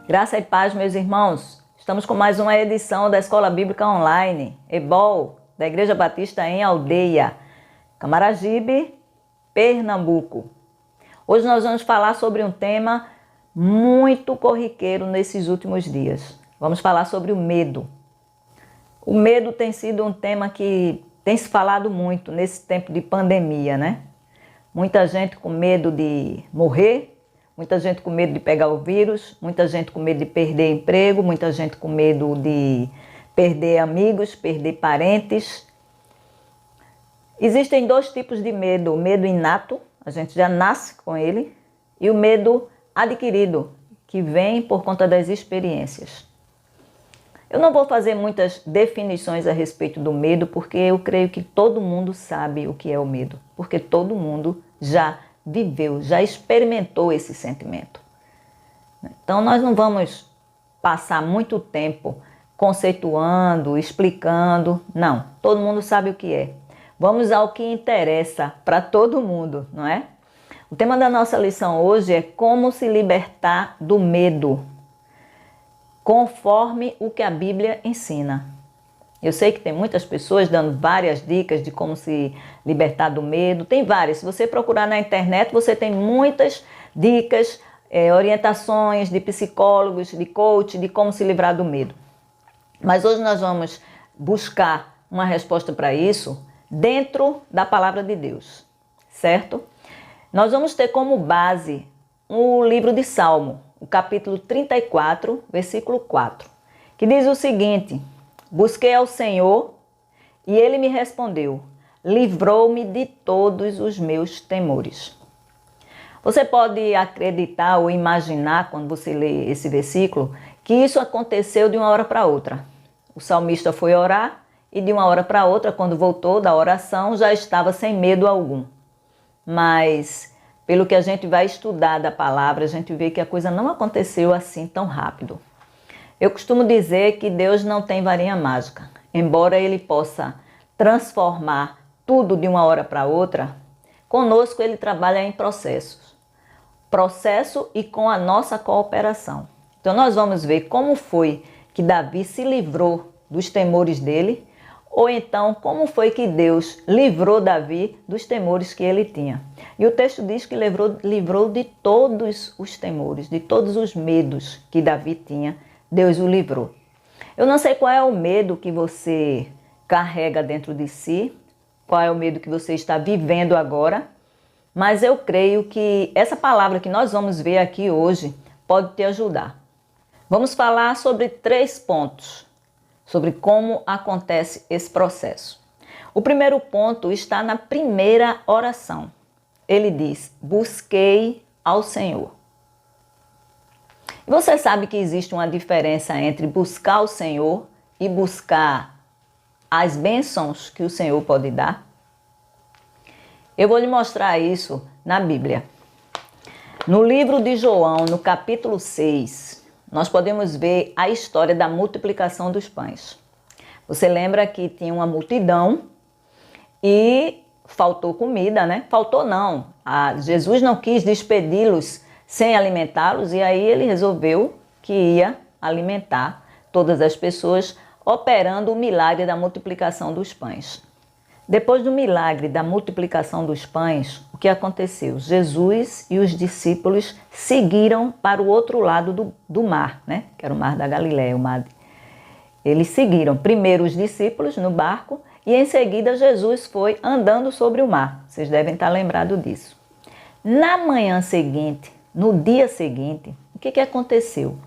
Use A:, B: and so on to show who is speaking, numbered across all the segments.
A: Graça e paz, meus irmãos. Estamos com mais uma edição da Escola Bíblica Online, EBOL, da Igreja Batista em Aldeia, Camaragibe, Pernambuco. Hoje nós vamos falar sobre um tema muito corriqueiro nesses últimos dias. Vamos falar sobre o medo. O medo tem sido um tema que tem se falado muito nesse tempo de pandemia, né? Muita gente com medo de morrer, muita gente com medo de pegar o vírus, muita gente com medo de perder emprego, muita gente com medo de perder amigos, perder parentes. Existem dois tipos de medo: o medo inato, a gente já nasce com ele, e o medo adquirido, que vem por conta das experiências. Eu não vou fazer muitas definições a respeito do medo, porque eu creio que todo mundo sabe o que é o medo, porque todo mundo já viveu, já experimentou esse sentimento. Então nós não vamos passar muito tempo conceituando, explicando, não. Todo mundo sabe o que é. Vamos ao que interessa para todo mundo, não é? O tema da nossa lição hoje é como se libertar do medo, conforme o que a Bíblia ensina. Eu sei que tem muitas pessoas dando várias dicas de como se libertar do medo. Tem várias. Se você procurar na internet, você tem muitas dicas, orientações de psicólogos, de coach, de como se livrar do medo. Mas hoje nós vamos buscar uma resposta para isso dentro da palavra de Deus, certo? Nós vamos ter como base o livro de Salmo, o capítulo 34, versículo 4, que diz o seguinte: busquei ao Senhor e Ele me respondeu, livrou-me de todos os meus temores. Você pode acreditar ou imaginar, quando você lê esse versículo, que isso aconteceu de uma hora para outra. O salmista foi orar e de uma hora para outra, quando voltou da oração, já estava sem medo algum. Mas pelo que a gente vai estudar da palavra, a gente vê que a coisa não aconteceu assim tão rápido. Eu costumo dizer que Deus não tem varinha mágica. Embora Ele possa transformar tudo de uma hora para outra, conosco Ele trabalha em processos. Processo e com a nossa cooperação. Então nós vamos ver como foi que Davi se livrou dos temores dele, ou então como foi que Deus livrou Davi dos temores que ele tinha. E o texto diz que livrou de todos os temores, de todos os medos que Davi tinha, Deus o livrou. Eu não sei qual é o medo que você carrega dentro de si, qual é o medo que você está vivendo agora, mas eu creio que essa palavra que nós vamos ver aqui hoje pode te ajudar. Vamos falar sobre 3 pontos, sobre como acontece esse processo. O primeiro ponto está na primeira oração. Ele diz, busquei ao Senhor. Você sabe que existe uma diferença entre buscar o Senhor e buscar as bênçãos que o Senhor pode dar? Eu vou lhe mostrar isso na Bíblia. No livro de João, no capítulo 6, nós podemos ver a história da multiplicação dos pães. Você lembra que tinha uma multidão e faltou comida, né? Faltou não. Jesus não quis despedi-los sem alimentá-los, e aí ele resolveu que ia alimentar todas as pessoas, operando o milagre da multiplicação dos pães. Depois do milagre da multiplicação dos pães, o que aconteceu? Jesus e os discípulos seguiram para o outro lado do mar, né? Que era o mar da Galileia, o mar. Eles seguiram primeiro os discípulos no barco e em seguida Jesus foi andando sobre o mar. Vocês devem estar lembrados disso. Na manhã seguinte, no dia seguinte, o que aconteceu?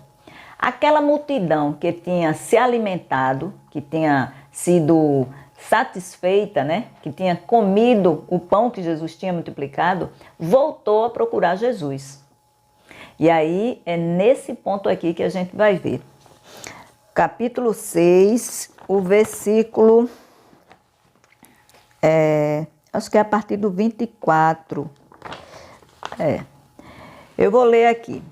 A: Aquela multidão que tinha se alimentado, que tinha sido satisfeita, né, que tinha comido o pão que Jesus tinha multiplicado, voltou a procurar Jesus. E aí é nesse ponto aqui que a gente vai ver. Capítulo 6, o versículo, acho que é a partir do 24. Eu vou ler aqui.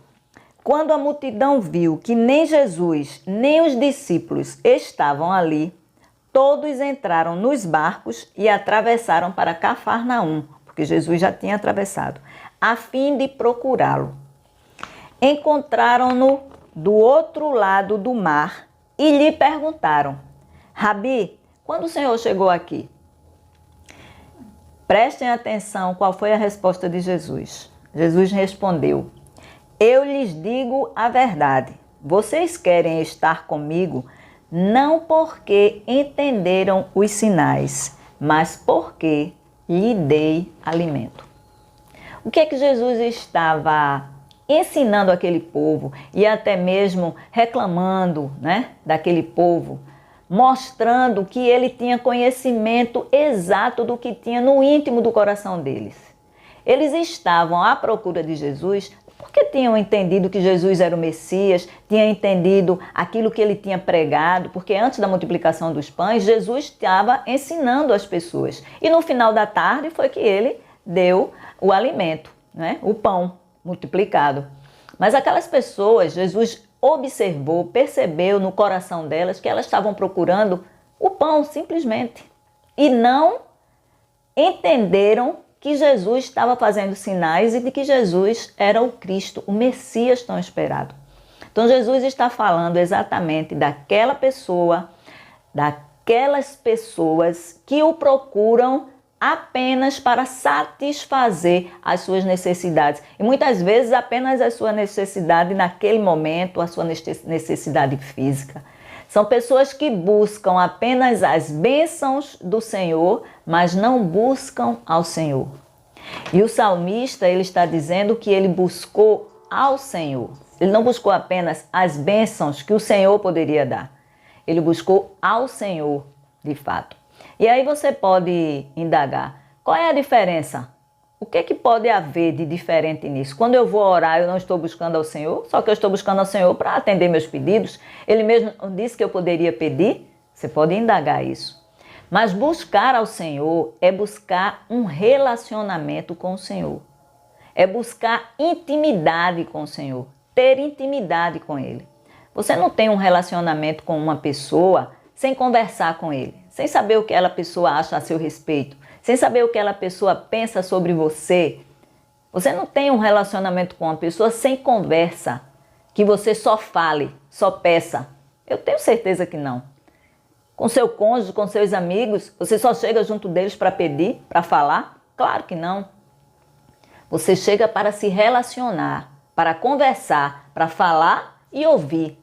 A: Quando a multidão viu que nem Jesus, nem os discípulos estavam ali, todos entraram nos barcos e atravessaram para Cafarnaum, porque Jesus já tinha atravessado, a fim de procurá-lo. Encontraram-no do outro lado do mar e lhe perguntaram: Rabi, quando o Senhor chegou aqui? Prestem atenção qual foi a resposta de Jesus. Jesus respondeu: eu lhes digo a verdade. Vocês querem estar comigo não porque entenderam os sinais, mas porque lhe dei alimento. O que é que Jesus estava ensinando aquele povo e até mesmo reclamando, né, daquele povo, mostrando que ele tinha conhecimento exato do que tinha no íntimo do coração deles. Eles estavam à procura de Jesus porque tinham entendido que Jesus era o Messias, tinham entendido aquilo que ele tinha pregado, porque antes da multiplicação dos pães, Jesus estava ensinando as pessoas. E no final da tarde foi que ele deu o alimento, né? O pão multiplicado. Mas aquelas pessoas, Jesus observou, percebeu no coração delas que elas estavam procurando o pão simplesmente. E não entenderam que Jesus estava fazendo sinais e de que Jesus era o Cristo, o Messias tão esperado. Então Jesus está falando exatamente daquela pessoa, daquelas pessoas que o procuram apenas para satisfazer as suas necessidades. E muitas vezes apenas a sua necessidade naquele momento, a sua necessidade física. São pessoas que buscam apenas as bênçãos do Senhor, mas não buscam ao Senhor. E o salmista, ele está dizendo que ele buscou ao Senhor. Ele não buscou apenas as bênçãos que o Senhor poderia dar. Ele buscou ao Senhor, de fato. E aí você pode indagar, qual é a diferença? O que é que pode haver de diferente nisso? Quando eu vou orar, eu não estou buscando ao Senhor, só que eu estou buscando ao Senhor para atender meus pedidos. Ele mesmo disse que eu poderia pedir, você pode indagar isso. Mas buscar ao Senhor é buscar um relacionamento com o Senhor. É buscar intimidade com o Senhor, ter intimidade com Ele. Você não tem um relacionamento com uma pessoa sem conversar com ele, sem saber o que aquela pessoa acha a seu respeito, sem saber o que aquela pessoa pensa sobre você. Você não tem um relacionamento com uma pessoa sem conversa, que você só fale, só peça. Eu tenho certeza que não. Com seu cônjuge, com seus amigos, você só chega junto deles para pedir, para falar? Claro que não. Você chega para se relacionar, para conversar, para falar e ouvir.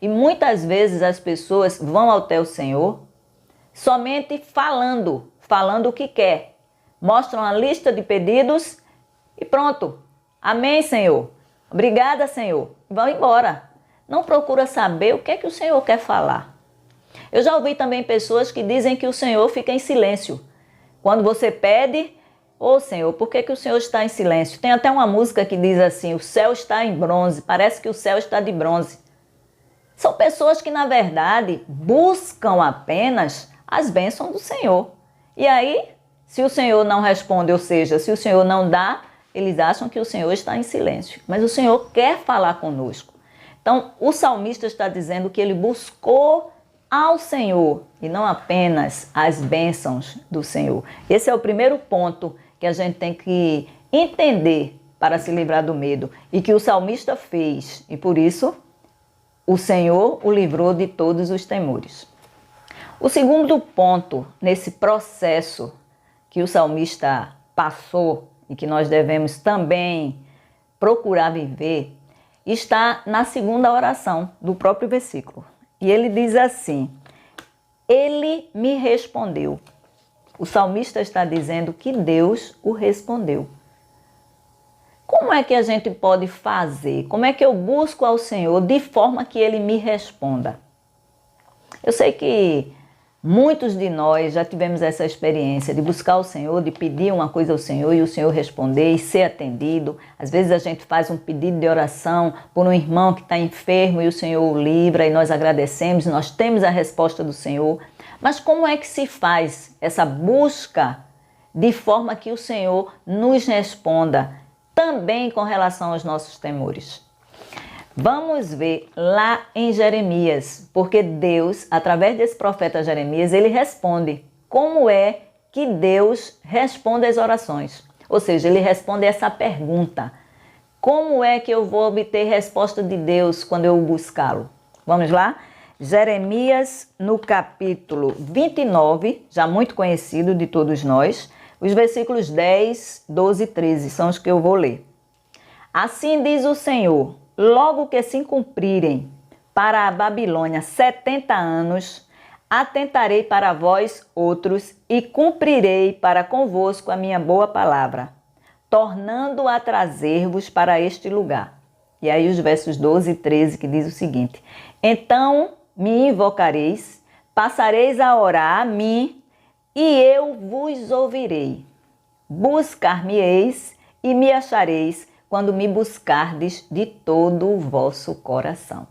A: E muitas vezes as pessoas vão até o Senhor somente falando o que quer. Mostram a lista de pedidos e pronto. Amém, Senhor. Obrigada, Senhor. Vão embora. Não procura saber o que é que o Senhor quer falar. Eu já ouvi também pessoas que dizem que o Senhor fica em silêncio. Quando você pede, ô Senhor, por que o Senhor está em silêncio? Tem até uma música que diz assim, o céu está em bronze, parece que o céu está de bronze. São pessoas que, na verdade, buscam apenas as bênçãos do Senhor. E aí, se o Senhor não responde, ou seja, se o Senhor não dá, eles acham que o Senhor está em silêncio. Mas o Senhor quer falar conosco. Então, o salmista está dizendo que ele buscou ao Senhor e não apenas as bênçãos do Senhor. Esse é o primeiro ponto que a gente tem que entender para se livrar do medo. E que o salmista fez. E por isso, o Senhor o livrou de todos os temores. O segundo ponto nesse processo que o salmista passou e que nós devemos também procurar viver está na segunda oração do próprio versículo. E ele diz assim, ele me respondeu. O salmista está dizendo que Deus o respondeu. Como é que a gente pode fazer? Como é que eu busco ao Senhor de forma que Ele me responda? Eu sei que muitos de nós já tivemos essa experiência de buscar o Senhor, de pedir uma coisa ao Senhor e o Senhor responder e ser atendido. Às vezes a gente faz um pedido de oração por um irmão que está enfermo e o Senhor o livra e nós agradecemos, nós temos a resposta do Senhor. Mas como é que se faz essa busca de forma que o Senhor nos responda? Também com relação aos nossos temores. Vamos ver lá em Jeremias, porque Deus, através desse profeta Jeremias, ele responde como é que Deus responde às orações. Ou seja, ele responde essa pergunta. Como é que eu vou obter resposta de Deus quando eu buscá-lo? Vamos lá? Jeremias, no capítulo 29, já muito conhecido de todos nós, os versículos 10, 12 e 13 são os que eu vou ler. Assim diz o Senhor, logo que se cumprirem para a Babilônia 70 anos, atentarei para vós outros e cumprirei para convosco a minha boa palavra, tornando a trazer-vos para este lugar. E aí os versos 12 e 13 que diz o seguinte: então me invocareis, passareis a orar a mim e eu vos ouvirei. Buscar-me-eis e me achareis quando me buscardes de todo o vosso coração.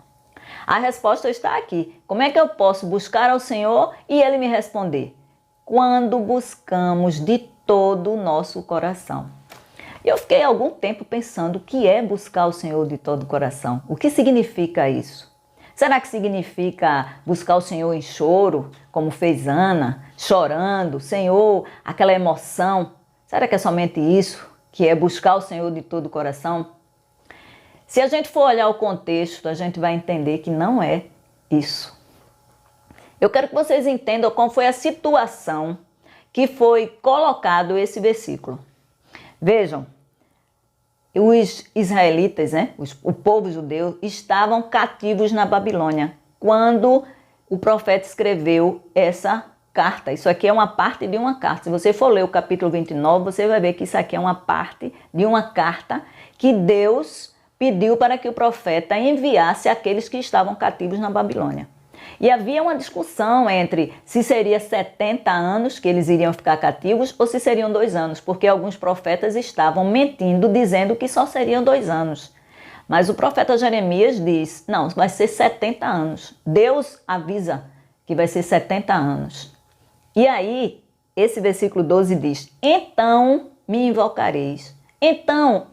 A: A resposta está aqui. Como é que eu posso buscar ao Senhor e Ele me responder? Quando buscamos de todo o nosso coração. Eu fiquei algum tempo pensando o que é buscar o Senhor de todo o coração. O que significa isso? Será que significa buscar o Senhor em choro, como fez Ana, chorando, Senhor, aquela emoção? Será que é somente isso, que é buscar o Senhor de todo o coração? Se a gente for olhar o contexto, a gente vai entender que não é isso. Eu quero que vocês entendam qual foi a situação que foi colocado esse versículo. Vejam, os israelitas, o povo judeu, estavam cativos na Babilônia quando o profeta escreveu essa carta. Isso aqui é uma parte de uma carta. Se você for ler o capítulo 29, você vai ver que isso aqui é uma parte de uma carta que Deus pediu para que o profeta enviasse àqueles que estavam cativos na Babilônia. E havia uma discussão entre se seria 70 anos que eles iriam ficar cativos ou se seriam 2 anos, porque alguns profetas estavam mentindo, dizendo que só seriam 2 anos. Mas o profeta Jeremias diz, não, vai ser 70 anos. Deus avisa que vai ser 70 anos. E aí, esse versículo 12 diz, então me invocareis. Então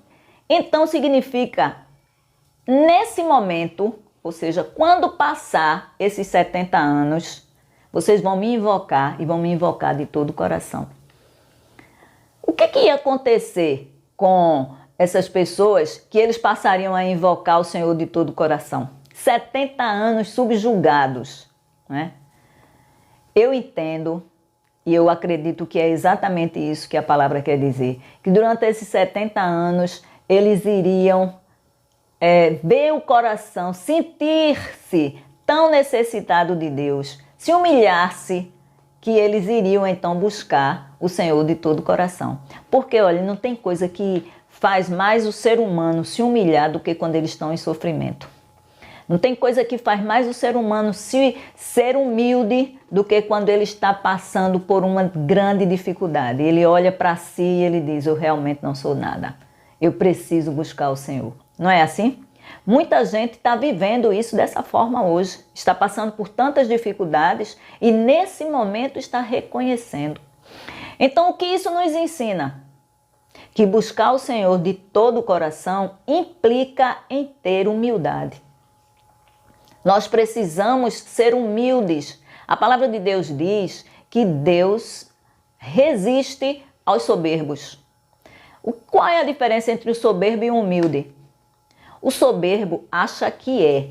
A: significa, nesse momento, ou seja, quando passar esses 70 anos, vocês vão me invocar e vão me invocar de todo o coração. O que ia acontecer com essas pessoas que eles passariam a invocar o Senhor de todo o coração? 70 anos subjugados, né? Eu entendo e eu acredito que é exatamente isso que a palavra quer dizer, que durante esses 70 anos eles iriam ver o coração, sentir-se tão necessitado de Deus, se humilhar-se, que eles iriam então buscar o Senhor de todo o coração. Porque, olha, não tem coisa que faz mais o ser humano se humilhar do que quando eles estão em sofrimento. Não tem coisa que faz mais o ser humano se ser humilde do que quando ele está passando por uma grande dificuldade. Ele olha para si e ele diz, eu realmente não sou nada. Eu preciso buscar o Senhor. Não é assim? Muita gente está vivendo isso dessa forma hoje. Está passando por tantas dificuldades e nesse momento está reconhecendo. Então, o que isso nos ensina? Que buscar o Senhor de todo o coração implica em ter humildade. Nós precisamos ser humildes. A palavra de Deus diz que Deus resiste aos soberbos. Qual é a diferença entre o soberbo e o humilde? O soberbo acha que é.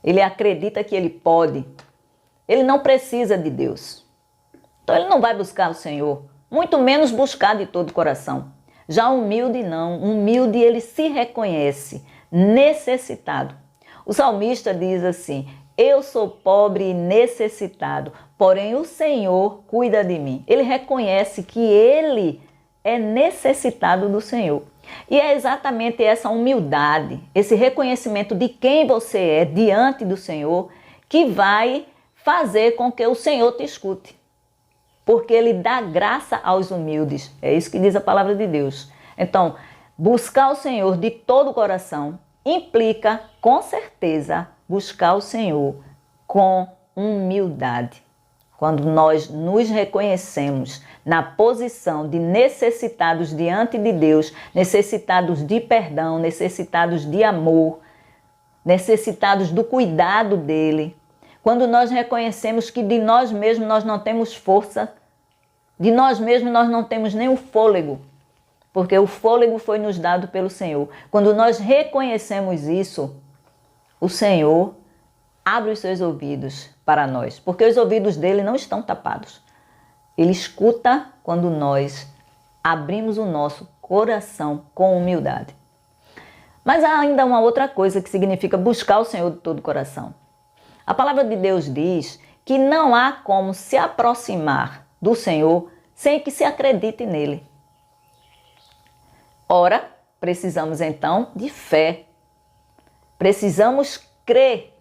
A: Ele acredita que ele pode. Ele não precisa de Deus. Então ele não vai buscar o Senhor, muito menos buscar de todo o coração. Já o humilde não. O humilde ele se reconhece necessitado. O salmista diz assim, eu sou pobre e necessitado, porém o Senhor cuida de mim. Ele reconhece que ele é necessitado do Senhor. E é exatamente essa humildade, esse reconhecimento de quem você é diante do Senhor, que vai fazer com que o Senhor te escute. Porque Ele dá graça aos humildes. É isso que diz a palavra de Deus. Então, buscar o Senhor de todo o coração implica, com certeza, buscar o Senhor com humildade. Quando nós nos reconhecemos na posição de necessitados diante de Deus, necessitados de perdão, necessitados de amor, necessitados do cuidado dEle, quando nós reconhecemos que de nós mesmos nós não temos força, de nós mesmos nós não temos nem o fôlego, porque o fôlego foi nos dado pelo Senhor. Quando nós reconhecemos isso, o Senhor abre os seus ouvidos para nós, porque os ouvidos dele não estão tapados. Ele escuta quando nós abrimos o nosso coração com humildade. Mas há ainda uma outra coisa que significa buscar o Senhor de todo o coração. A palavra de Deus diz que não há como se aproximar do Senhor sem que se acredite nele. Ora, precisamos então de fé. Precisamos crer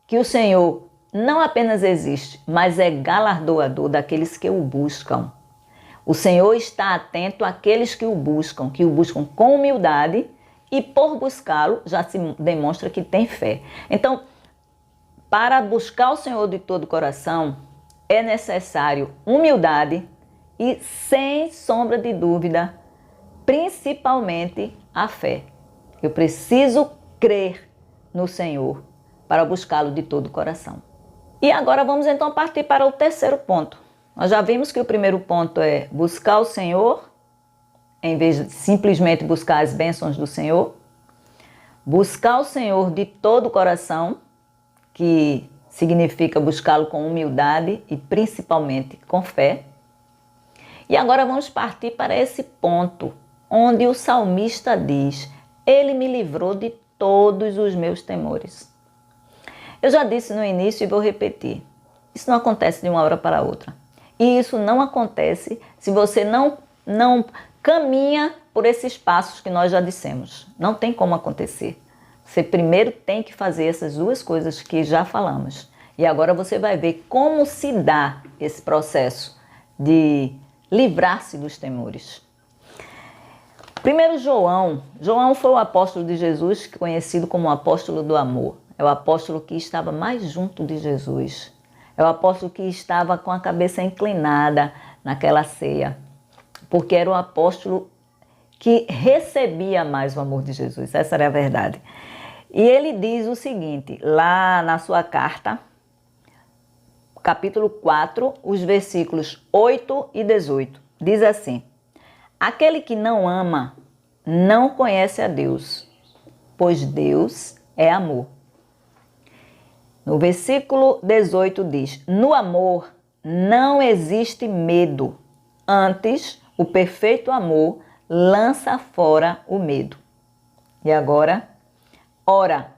A: que o Senhor não apenas existe, mas é galardoador daqueles que o buscam. O Senhor está atento àqueles que o buscam com humildade, e por buscá-lo já se demonstra que tem fé. Então, para buscar o Senhor de todo o coração, é necessário humildade e, sem sombra de dúvida, principalmente a fé. Eu preciso crer no Senhor para buscá-lo de todo o coração. E agora vamos então partir para o terceiro ponto. Nós já vimos que o primeiro ponto é buscar o Senhor, em vez de simplesmente buscar as bênçãos do Senhor. Buscar o Senhor de todo o coração, que significa buscá-lo com humildade e principalmente com fé. E agora vamos partir para esse ponto, onde o salmista diz: Ele me livrou de todos os meus temores. Eu já disse no início e vou repetir. Isso não acontece de uma hora para outra. E isso não acontece se você não caminha por esses passos que nós já dissemos. Não tem como acontecer. Você primeiro tem que fazer essas duas coisas que já falamos. E agora você vai ver como se dá esse processo de livrar-se dos temores. Primeiro, João foi o apóstolo de Jesus, conhecido como o apóstolo do amor. É o apóstolo que estava mais junto de Jesus. É o apóstolo que estava com a cabeça inclinada naquela ceia, porque era o apóstolo que recebia mais o amor de Jesus. Essa era a verdade. E ele diz o seguinte, lá na sua carta, capítulo 4, os versículos 8 e 18. Diz assim: Aquele que não ama não conhece a Deus, pois Deus é amor. No versículo 18 diz: No amor não existe medo, antes o perfeito amor lança fora o medo. E agora, ora,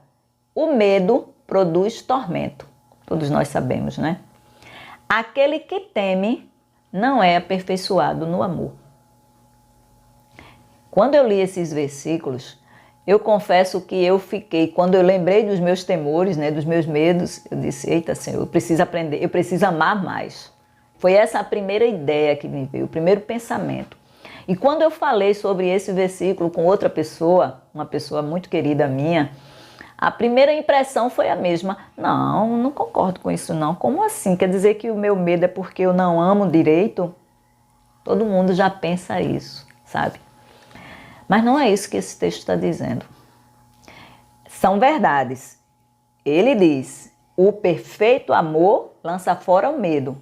A: o medo produz tormento. Todos nós sabemos, né? Aquele que teme não é aperfeiçoado no amor. Quando eu li esses versículos, eu confesso que eu fiquei, quando eu lembrei dos meus temores, né, dos meus medos, eu disse: eita, Senhor, eu preciso aprender, eu preciso amar mais. Foi essa a primeira ideia que me veio, o primeiro pensamento. E quando eu falei sobre esse versículo com outra pessoa, uma pessoa muito querida minha, a primeira impressão foi a mesma. Não concordo com isso não. Como assim? Quer dizer que o meu medo é porque eu não amo direito? Todo mundo já pensa isso, sabe? Mas não é isso que esse texto está dizendo. São verdades. Ele diz: o perfeito amor lança fora o medo.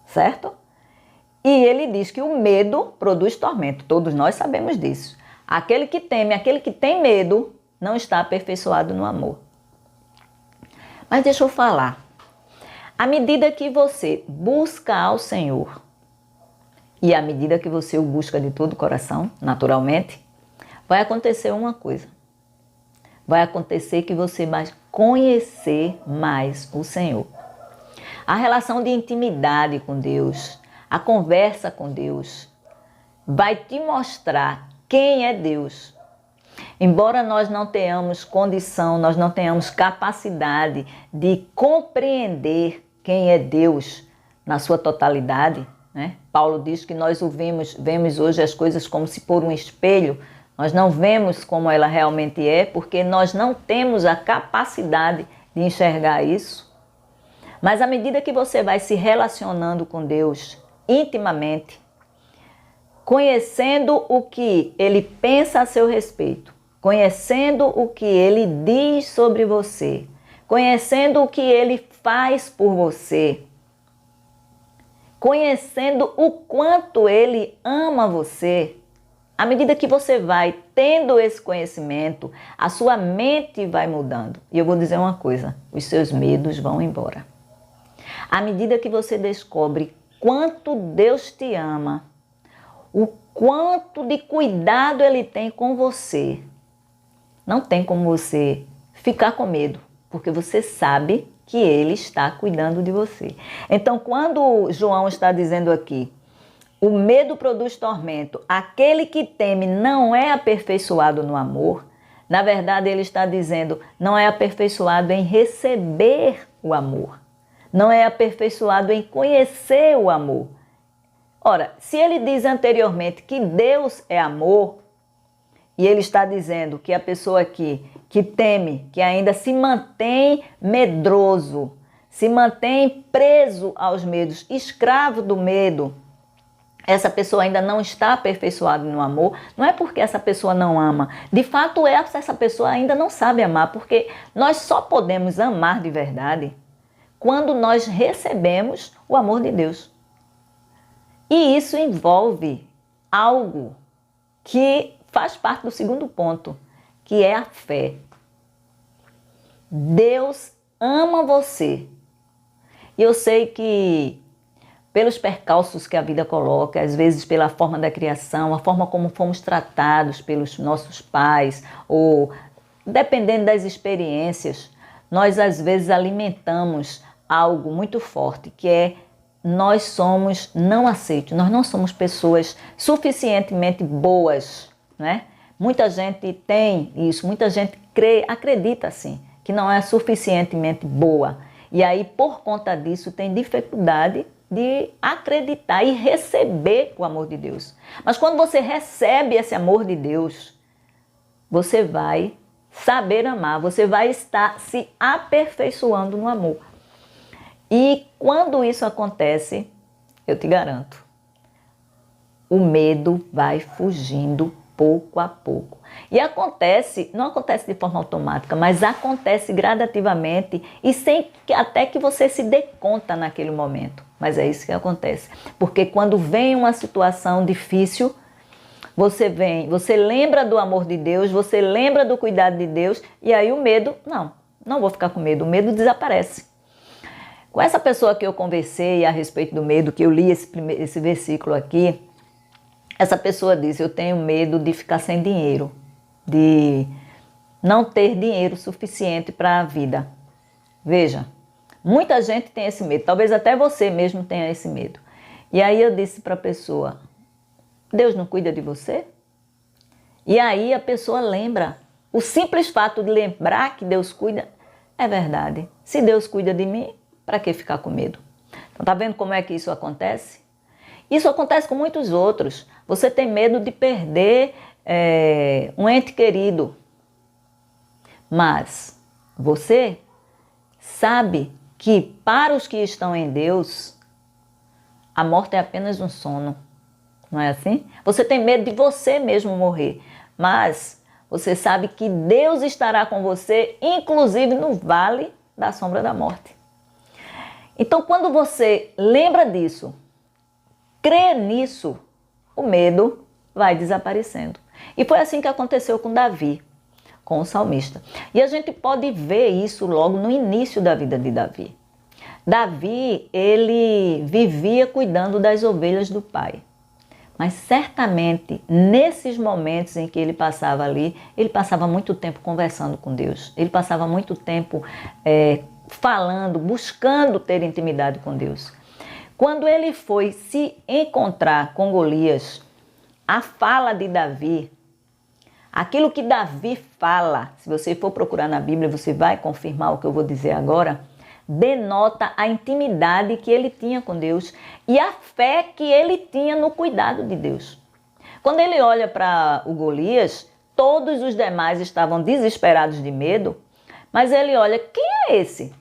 A: Certo? E ele diz que o medo produz tormento. Todos nós sabemos disso. Aquele que teme, aquele que tem medo, não está aperfeiçoado no amor. Mas deixa eu falar. À medida que você busca ao Senhor, e à medida que você o busca de todo o coração, naturalmente, vai acontecer uma coisa. Vai acontecer que você vai conhecer mais o Senhor. A relação de intimidade com Deus, a conversa com Deus, vai te mostrar quem é Deus. Embora nós não tenhamos condição, nós não tenhamos capacidade de compreender quem é Deus na sua totalidade, né? Paulo diz que nós vemos hoje as coisas como se por um espelho. Nós não vemos como ela realmente é, porque nós não temos a capacidade de enxergar isso. Mas à medida que você vai se relacionando com Deus intimamente, conhecendo o que Ele pensa a seu respeito, conhecendo o que Ele diz sobre você, conhecendo o que Ele faz por você, conhecendo o quanto Ele ama você, à medida que você vai tendo esse conhecimento, a sua mente vai mudando. E eu vou dizer uma coisa, os seus medos vão embora. À medida que você descobre quanto Deus te ama, o quanto de cuidado Ele tem com você, não tem como você ficar com medo, porque você sabe que Ele está cuidando de você. Então, quando João está dizendo aqui, o medo produz tormento, aquele que teme não é aperfeiçoado no amor, na verdade ele está dizendo, não é aperfeiçoado em receber o amor, não é aperfeiçoado em conhecer o amor. Ora, se ele diz anteriormente que Deus é amor, e ele está dizendo que a pessoa aqui que teme, que ainda se mantém medroso, se mantém preso aos medos, escravo do medo, essa pessoa ainda não está aperfeiçoada no amor, não é porque essa pessoa não ama. De fato, essa pessoa ainda não sabe amar, porque nós só podemos amar de verdade quando nós recebemos o amor de Deus. E isso envolve algo que faz parte do segundo ponto, que é a fé. Deus ama você. E eu sei que pelos percalços que a vida coloca, às vezes pela forma da criação, a forma como fomos tratados pelos nossos pais, ou dependendo das experiências, nós às vezes alimentamos algo muito forte, que é nós somos não aceitos, nós não somos pessoas suficientemente boas, né? Muita gente tem isso, muita gente acredita assim, que não é suficientemente boa. E aí, por conta disso, tem dificuldade de acreditar e receber o amor de Deus. Mas quando você recebe esse amor de Deus, você vai saber amar, você vai estar se aperfeiçoando no amor. E quando isso acontece, eu te garanto, o medo vai fugindo pouco a pouco. E acontece, não acontece de forma automática, mas acontece gradativamente e sem que até que você se dê conta naquele momento. Mas é isso que acontece. Porque quando vem uma situação difícil, você lembra do amor de Deus, você lembra do cuidado de Deus, e aí o medo, não vou ficar com medo, o medo desaparece. Com essa pessoa que eu conversei a respeito do medo, que eu li esse versículo aqui, essa pessoa disse, eu tenho medo de ficar sem dinheiro, de não ter dinheiro suficiente para a vida. Veja, muita gente tem esse medo, talvez até você mesmo tenha esse medo. E aí eu disse para a pessoa, Deus não cuida de você? E aí a pessoa lembra. O simples fato de lembrar que Deus cuida, é verdade. Se Deus cuida de mim, para que ficar com medo? Então tá vendo como é que isso acontece? Isso acontece com muitos outros. Você tem medo de perder um ente querido. Mas você sabe que para os que estão em Deus, a morte é apenas um sono. Não é assim? Você tem medo de você mesmo morrer. Mas você sabe que Deus estará com você, inclusive no vale da sombra da morte. Então, quando você lembra disso, crê nisso, o medo vai desaparecendo. E foi assim que aconteceu com Davi, com o salmista. E a gente pode ver isso logo no início da vida de Davi. Davi, ele vivia cuidando das ovelhas do pai. Mas certamente, nesses momentos em que ele passava ali, ele passava muito tempo conversando com Deus. Ele passava muito tempo falando, buscando ter intimidade com Deus. Quando ele foi se encontrar com Golias, a fala de Davi, aquilo que Davi fala, se você for procurar na Bíblia, você vai confirmar o que eu vou dizer agora, denota a intimidade que ele tinha com Deus e a fé que ele tinha no cuidado de Deus. Quando ele olha para o Golias, todos os demais estavam desesperados de medo, mas ele olha, quem é esse?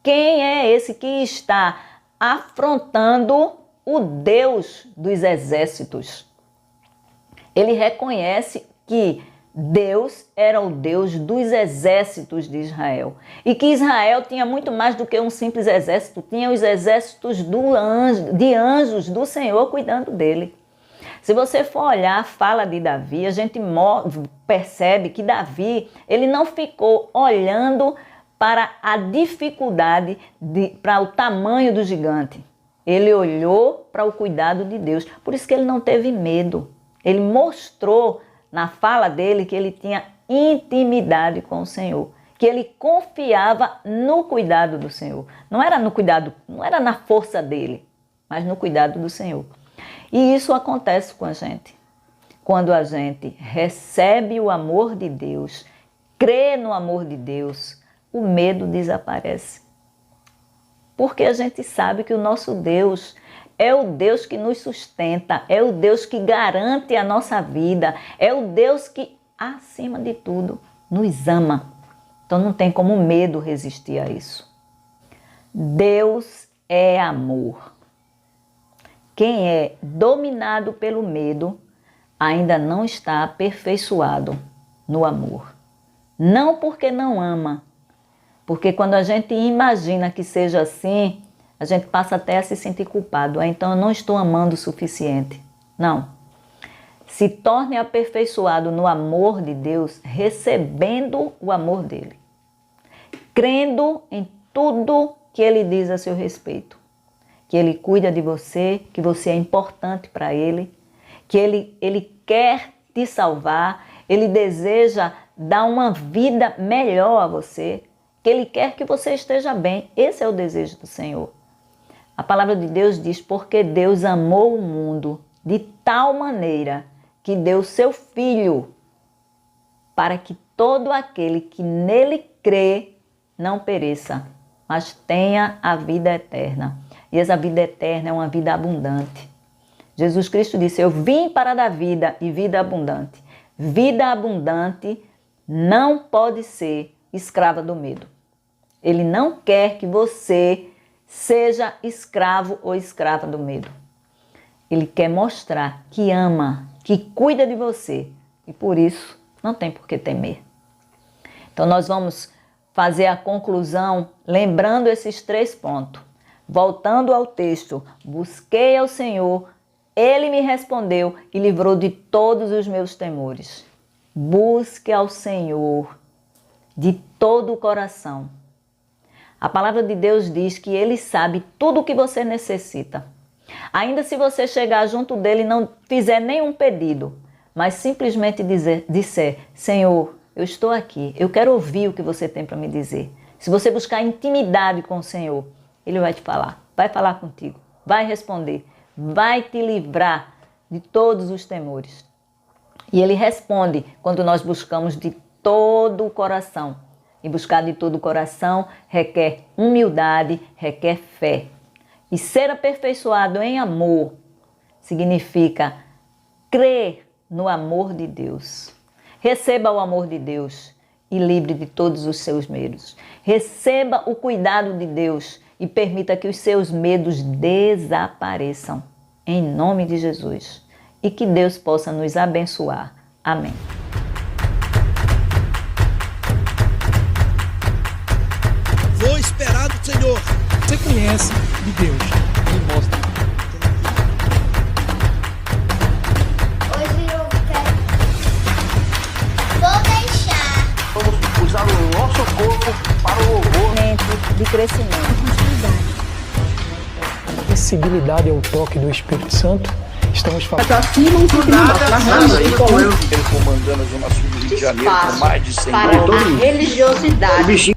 A: Quem é esse que está afrontando o Deus dos exércitos? Ele reconhece que Deus era o Deus dos exércitos de Israel. E que Israel tinha muito mais do que um simples exército, tinha os exércitos de anjos do Senhor cuidando dele. Se você for olhar a fala de Davi, a gente percebe que Davi, ele não ficou olhando para a dificuldade, para o tamanho do gigante. Ele olhou para o cuidado de Deus. Por isso que ele não teve medo. Ele mostrou na fala dele que ele tinha intimidade com o Senhor, que ele confiava no cuidado do Senhor. Não era no cuidado, não era na força dele, mas no cuidado do Senhor. E isso acontece com a gente. Quando a gente recebe o amor de Deus, crê no amor de Deus, o medo desaparece. Porque a gente sabe que o nosso Deus é o Deus que nos sustenta, é o Deus que garante a nossa vida, é o Deus que, acima de tudo, nos ama. Então não tem como o medo resistir a isso. Deus é amor. Quem é dominado pelo medo ainda não está aperfeiçoado no amor. Não porque não ama, porque quando a gente imagina que seja assim, a gente passa até a se sentir culpado. Então eu não estou amando o suficiente. Não. Se torne aperfeiçoado no amor de Deus, recebendo o amor dele. Crendo em tudo que ele diz a seu respeito. Que ele cuida de você, que você é importante para ele, que ele quer te salvar, ele deseja dar uma vida melhor a você, que ele quer que você esteja bem. Esse é o desejo do Senhor. A palavra de Deus diz, porque Deus amou o mundo de tal maneira que deu seu Filho, para que todo aquele que nele crê não pereça, mas tenha a vida eterna. E essa vida eterna é uma vida abundante. Jesus Cristo disse, eu vim para dar vida e vida abundante. Vida abundante não pode ser escrava do medo. Ele não quer que você seja escravo ou escrava do medo. Ele quer mostrar que ama, que cuida de você. E por isso não tem por que temer. Então nós vamos fazer a conclusão lembrando esses 3 pontos. Voltando ao texto, busquei ao Senhor, Ele me respondeu e livrou de todos os meus temores. Busque ao Senhor de todo o coração. A palavra de Deus diz que Ele sabe tudo o que você necessita. Ainda se você chegar junto dele e não fizer nenhum pedido, mas simplesmente disser, Senhor, eu estou aqui, eu quero ouvir o que você tem para me dizer. Se você buscar intimidade com o Senhor, Ele vai te falar, vai falar contigo, vai responder, vai te livrar de todos os temores. E Ele responde quando nós buscamos de todo o coração. E buscar de todo o coração requer humildade, requer fé. E ser aperfeiçoado em amor significa crer no amor de Deus. Receba o amor de Deus e livre de todos os seus medos. Receba o cuidado de Deus e permita que os seus medos desapareçam. Em nome de Jesus. E que Deus possa nos abençoar. Amém.
B: Vou esperar do Senhor.
C: Você conhece de Deus? Me mostra.
D: Hoje eu quero. Vou deixar.
E: Vamos usar o nosso corpo para o louvor.
A: De crescimento.
C: Sensibilidade ao toque do Espírito Santo. Estamos falando.
E: Ele comandando a Zona Sul do Rio de Janeiro com mais de 100
F: para a religiosidade.